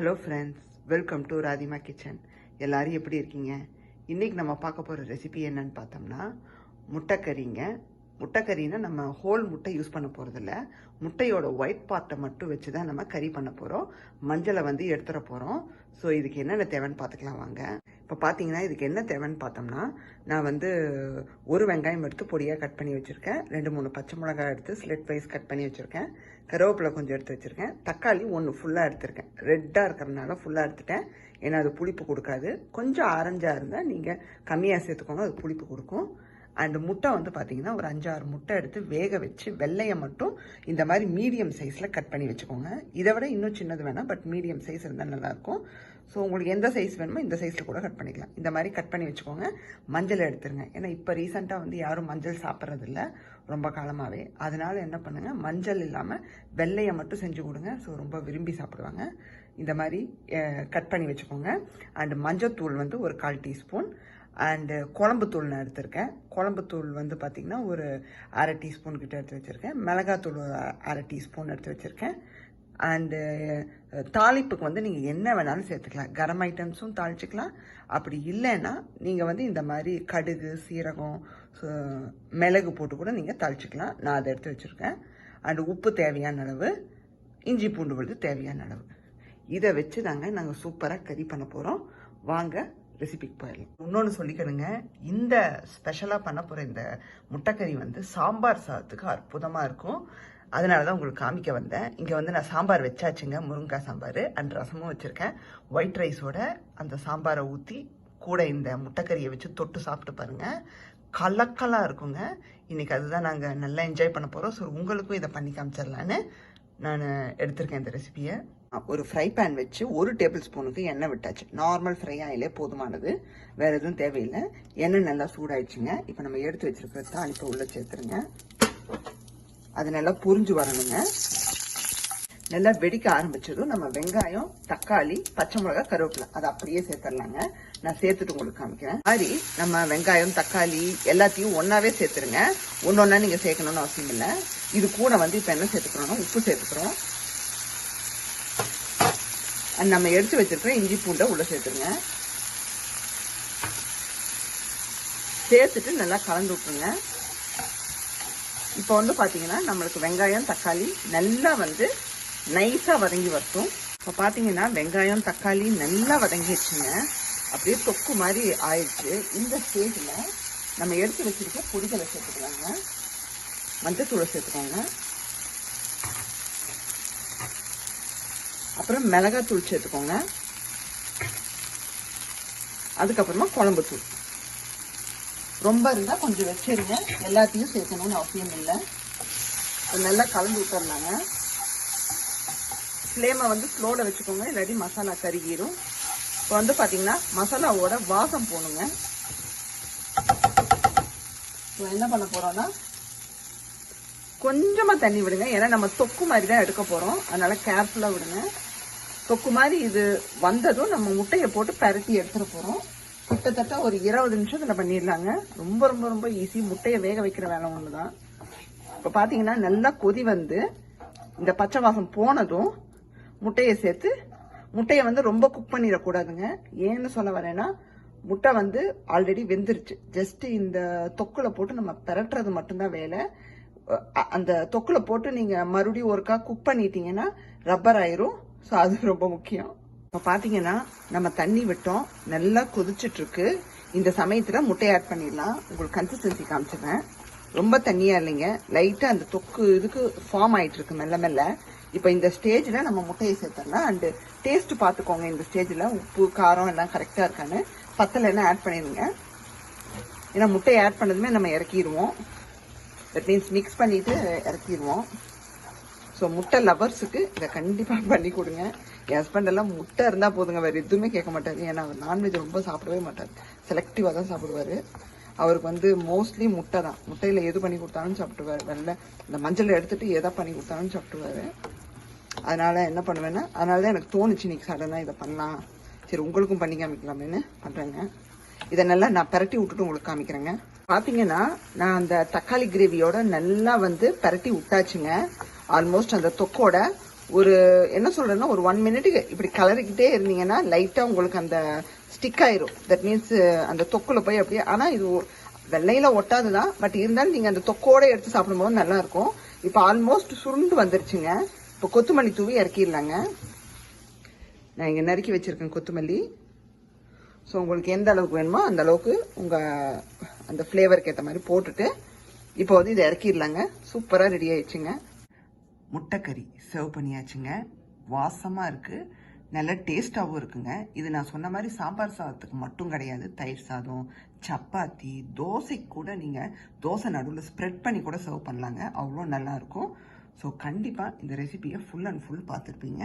Hello friends, welcome to Radhima kitchen. எல்லோரும் எப்படி இருக்கீங்க? இன்றைக்கி நம்ம பார்க்க போகிற ரெசிபி என்னன்னு பார்த்தோம்னா முட்டைக்கறிங்க. முட்டைக்கறின்னா நம்ம ஹோல் முட்டை யூஸ் பண்ண போகிறதில்ல, முட்டையோட ஒயிட் பார்ட்டை மட்டும் வச்சு தான் நம்ம கறி பண்ண போகிறோம். மஞ்சளை எடுத்துட போகிறோம். ஸோ இதுக்கு என்னென்ன தேவைன்னு பார்த்துக்கலாம் வாங்க. இப்போ பார்த்தீங்கன்னா இதுக்கு என்ன தேவைன்னு பார்த்தோம்னா, நான் ஒரு வெங்காயம் எடுத்து பொடியாக கட் பண்ணி வச்சுருக்கேன். 2-3 பச்சை மிளகாய் எடுத்து ஸ்லிட் வைஸ் கட் பண்ணி வச்சுருக்கேன். கருவேப்பிலை கொஞ்சம் எடுத்து வச்சுருக்கேன். தக்காளி 1 ஃபுல்லாக எடுத்துருக்கேன். ரெட்டாக இருக்கிறதுனால ஃபுல்லாக எடுத்துட்டேன், ஏன்னா அது புளிப்பு கொடுக்காது. கொஞ்சம் ஆரஞ்சாக இருந்தால் நீங்கள் கம்மியாக சேர்த்துக்கோங்க, அது புளிப்பு கொடுக்கும். அண்ட் முட்டை பார்த்தீங்கன்னா ஒரு 5-6 முட்டை எடுத்து வேக வச்சு வெள்ளையை மட்டும் இந்த மாதிரி மீடியம் சைஸில் கட் பண்ணி வச்சுக்கோங்க. இதை விட இன்னும் சின்னது வேணாம், பட் மீடியம் சைஸ் இருந்தால் நல்லாயிருக்கும். ஸோ உங்களுக்கு எந்த சைஸ் வேணுமோ இந்த சைஸில் கூட கட் பண்ணிக்கலாம். இந்த மாதிரி கட் பண்ணி வச்சுக்கோங்க. மஞ்சள் எடுத்துருங்க, ஏன்னா இப்போ ரீசெண்டாக யாரும் மஞ்சள் சாப்பிட்றதில்ல ரொம்ப காலமாகவே. அதனால் என்ன பண்ணுங்கள், மஞ்சள் இல்லாமல் வெள்ளையை மட்டும் செஞ்சு கொடுங்க. ஸோ ரொம்ப விரும்பி சாப்பிடுவாங்க. இந்த மாதிரி கட் பண்ணி வச்சுக்கோங்க. அண்டு மஞ்சத்தூள் ஒரு 1/4 டீஸ்பூன். அண்டு குழம்புத்தூள் நான் எடுத்திருக்கேன். குழம்புத்தூள் பார்த்திங்கன்னா ஒரு 1/2 டீஸ்பூன் கிட்ட எடுத்து வச்சுருக்கேன். மிளகாத்தூள் 1/2 டீஸ்பூன் எடுத்து வச்சுருக்கேன். அண்டு தாளிப்புக்கு நீங்கள் என்ன வேணாலும் சேர்த்துக்கலாம். கரம் ஐட்டம்ஸும் தாளிச்சிக்கலாம். அப்படி இல்லைன்னா நீங்கள் இந்த மாதிரி கடுகு, சீரகம், மிளகு போட்டு கூட நீங்கள் தாளிச்சிக்கலாம். நான் அதை எடுத்து வச்சுருக்கேன். அண்டு உப்பு தேவையான அளவு, இஞ்சி பூண்டு விழுது தேவையான அளவு. இதை வச்சு நாங்கள் சூப்பராக கறி பண்ண போகிறோம். வாங்க ரெசிபிக்கு போயிடலாம். இன்னொன்று சொல்லிக்கணுங்க, இந்த ஸ்பெஷலாக பண்ண போகிற இந்த முட்டைக்கறி சாம்பார் சாதத்துக்கு அற்புதமாக இருக்கும். அதனால தான் உங்களுக்கு காமிக்க வந்தேன். இங்கே நான் சாம்பார் வச்சாச்சுங்க, முருங்கைக்காய் சாம்பார். அண்ட் ரசமும் வச்சுருக்கேன். ஒயிட் ரைஸோட அந்த சாம்பாரை ஊற்றி கூட இந்த முட்டைக்கறியை வச்சு தொட்டு சாப்பிட்டு பாருங்கள், கலக்கலாக இருக்குங்க. இன்றைக்கி அதுதான் நாங்கள் நல்லா என்ஜாய் பண்ண போகிறோம். ஸோ உங்களுக்கும் இதை பண்ணி காமிச்சிடலான்னு நான் எடுத்திருக்கேன் இந்த ரெசிபியை. ஒரு ஃப்ரை பேன் வச்சு 1 டேபிள் ஸ்பூனுக்கு எண்ணெய் விட்டாச்சு. நார்மல் ஃப்ரை ஆயிலே போதுமானது, வேறு எதுவும் தேவையில்லை. எண்ணெய் நல்லா சூடாயிடுச்சுங்க. இப்போ நம்ம எடுத்து வச்சிருக்கிற தாளிப்பை உள்ளே சேர்த்துருங்க. அது நல்லா புரிஞ்சு வரணுங்க. நல்லா வெடிக்க ஆரம்பிச்சதும் நம்ம வெங்காயம், தக்காளி, பச்சை மிளகாய், கருவேப்பிலை அதை அப்படியே சேர்த்துடலாங்க. நான் சேர்த்துட்டு உங்களுக்கு காமிக்கிறேன். மாதிரி நம்ம வெங்காயம், தக்காளி எல்லாத்தையும் ஒன்றாவே சேர்த்துருங்க. ஒன்றா நீங்கள் சேர்க்கணும்னு அவசியம் இல்லை. இது கூட இப்போ என்ன சேர்த்துக்கிறோம்னா உப்பு சேர்த்துக்கிறோம். நம்ம எடுத்து வச்சிருக்கிற இஞ்சி பூண்டை உள்ள சேர்த்துருங்க. சேர்த்துட்டு நல்லா கலந்து விட்டுருங்க. இப்போ பார்த்தீங்கன்னா நம்மளுக்கு வெங்காயம், தக்காளி நல்லா நைஸாக வதங்கி வரட்டும். இப்போ பார்த்தீங்கன்னா வெங்காயம், தக்காளி நல்லா வதங்கிடுச்சுங்க. அப்படியே தொக்கு மாதிரி ஆயிடுச்சு. இந்த ஸ்டேஜில் நம்ம எடுத்து வச்சிருக்க பொடிகளை சேர்த்துக்கலாங்க. மஞ்சத்தூளை சேர்த்துக்கோங்க. அப்புறம் மிளகாத்தூள் சேர்த்துக்கோங்க. அதுக்கப்புறமா குழம்புத்தூள். ரொம்ப இருந்தால் கொஞ்சம் வச்சிருங்க, எல்லாத்தையும் சேர்க்கணும்னு அவசியம் இல்லை. நல்லா கலந்து விட்டுறலாங்க. ஃப்ளேமை ஸ்லோவில் வச்சுக்கோங்க, இல்லாட்டி மசாலா கருகிரும். இப்போ பார்த்தீங்கன்னா மசாலாவோட வாசம் போகணுங்க. இப்போ என்ன பண்ண போகிறோன்னா கொஞ்சமாக தண்ணி விடுங்க, ஏன்னா நம்ம தொக்கு மாதிரி தான் எடுக்க போகிறோம். அதனால் கேர்ஃபுல்லாக விடுங்க. தொக்கு மாதிரி இது வந்ததும் நம்ம முட்டையை போட்டு பரட்டி எடுத்துட போகிறோம். கிட்டத்தட்ட ஒரு 20 நிமிஷத்தில் பண்ணிடலாங்க. ரொம்ப ரொம்ப ரொம்ப ஈஸி. முட்டையை வேக வைக்கிற வேலை ஒன்று தான். இப்போ பார்த்தீங்கன்னா நல்லா கொதி இந்த பச்சை வாசம் போனதும் முட்டையை சேர்த்து, முட்டையை ரொம்ப குக் பண்ணிடக்கூடாதுங்க. ஏன்னு சொல்ல வரேன்னா, முட்டை ஆல்ரெடி வெந்துருச்சு. ஜஸ்ட் இந்த தொக்குல போட்டு நம்ம பரட்டுறது மட்டும்தான் வேலை. அந்த தொக்குல போட்டு நீங்கள் மறுபடியும் ஒருக்கா குக் பண்ணிட்டீங்கன்னா ரப்பர் ஆயிரும். ஸோ அது ரொம்ப முக்கியம். இப்போ பார்த்தீங்கன்னா நம்ம தண்ணி விட்டோம், நல்லா கொதிச்சுட்ருக்கு. இந்த சமயத்தில் முட்டையை ஆட் பண்ணிடலாம். உங்களுக்கு கன்சிஸ்டன்சி காமிச்சிடுறேன். ரொம்ப தண்ணியாக இல்லைங்க, லைட்டாக அந்த தொக்கு இதுக்கு ஃபார்ம் ஆகிட்டுருக்கு மெல்ல மெல்ல. இப்போ இந்த ஸ்டேஜில் நம்ம முட்டையை சேர்த்துடலாம். அண்டு டேஸ்ட்டு பார்த்துக்கோங்க. இந்த ஸ்டேஜில் உப்பு, காரம் எல்லாம் கரெக்டாக இருக்கான்னு. பத்தலைன்னா ஆட் பண்ணிடுங்க. ஏன்னா முட்டையை ஆட் பண்ணதுமே நம்ம இறக்கிடுவோம். தட் மீன்ஸ் மிக்ஸ் பண்ணிவிட்டு இறக்கிடுவோம். ஸோ முட்டை லவர்ஸுக்கு இதை கண்டிப்பாக பண்ணி கொடுங்க. என் ஹஸ்பண்ட் எல்லாம் முட்டை இருந்தால் போதுங்க, வேறு எதுவுமே கேட்க மாட்டார். ஏன்னா அவர் நான்வெஜ் ரொம்ப சாப்பிடவே மாட்டார், செலக்டிவாக தான் சாப்பிடுவார். அவருக்கு மோஸ்ட்லி முட்டை தான். முட்டையில் எது பண்ணி கொடுத்தாலும் சாப்பிட்டுவார். வெள்ளை இந்த மஞ்சள் எடுத்துகிட்டு எதை பண்ணி கொடுத்தாலும் சாப்பிட்டுவார். அதனால் என்ன பண்ணுவேன்னா, அதனால தான் எனக்கு தோணுச்சு இன்றைக்கி சடனாக இதை பண்ணலாம், சரி உங்களுக்கும் பண்ணி காமிக்கலாமேன்னு பண்ணுறேங்க. இதை நல்லா நான் பரட்டி விட்டுட்டு உங்களுக்கு காமிக்கிறேங்க. பார்த்தீங்கன்னா நான் அந்த தக்காளி கிரேவியோட நல்லா பரட்டி விட்டாச்சுங்க. ஆல்மோஸ்ட் அந்த தொக்கோட ஒரு என்ன சொல்கிறேன்னா ஒரு 1 மினிட்டுக்கு இப்படி கலரிக்கிட்டே இருந்தீங்கன்னா லைட்டாக உங்களுக்கு அந்த ஸ்டிக் ஆயிரும். தட் மீன்ஸ் அந்த தொக்குல போய் அப்படியே, ஆனால் இது வெள்ளையில் ஒட்டாது தான், பட் இருந்தாலும் நீங்கள் அந்த தொக்கோடு எடுத்து சாப்பிடும்போது நல்லாயிருக்கும். இப்போ ஆல்மோஸ்ட் சுருண்டு வந்துருச்சுங்க. இப்போ கொத்தமல்லி தூவி இறக்கிடலாங்க. நான் இங்கே நறுக்கி வச்சுருக்கேன் கொத்தமல்லி. ஸோ உங்களுக்கு எந்த அளவுக்கு வேணுமோ அந்த அளவுக்கு உங்கள் அந்த ஃப்ளேவருக்கு ஏற்ற மாதிரி போட்டுட்டு இப்போ வந்து இதை இறக்கிடலாங்க. சூப்பராக ரெடி ஆயிடுச்சுங்க. முட்டைக்கறி சர்வ் பண்ணியாச்சுங்க. வாசமாக இருக்குது, நல்ல டேஸ்ட்டாகவும் இருக்குங்க. இது நான் சொன்ன மாதிரி சாம்பார் சாதத்துக்கு மட்டும் கிடையாது, தயிர் சாதம், சப்பாத்தி, தோசைக்கு கூட நீங்கள் தோசை நடுவில் ஸ்ப்ரெட் பண்ணி கூட சர்வ் பண்ணலாங்க. அவ்வளோ நல்லாயிருக்கும். ஸோ கண்டிப்பாக இந்த ரெசிபியை ஃபுல் அண்ட் ஃபுல் பார்த்துருப்பீங்க.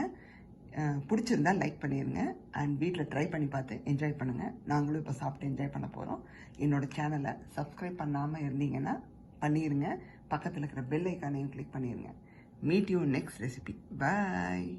பிடிச்சிருந்தா லைக் பண்ணிடுங்க அண்ட் வீட்டில் ட்ரை பண்ணி பார்த்து என்ஜாய் பண்ணுங்கள். நாங்களும் இப்போ சாப்பிட்டு என்ஜாய் பண்ண போகிறோம். என்னோடய சேனலை சப்ஸ்கிரைப் பண்ணாமல் இருந்தீங்கன்னா பண்ணிடுங்க. பக்கத்தில் இருக்கிற பெல் ஐக்கானையும் கிளிக் பண்ணிடுங்க. Meet you next recipe. Bye.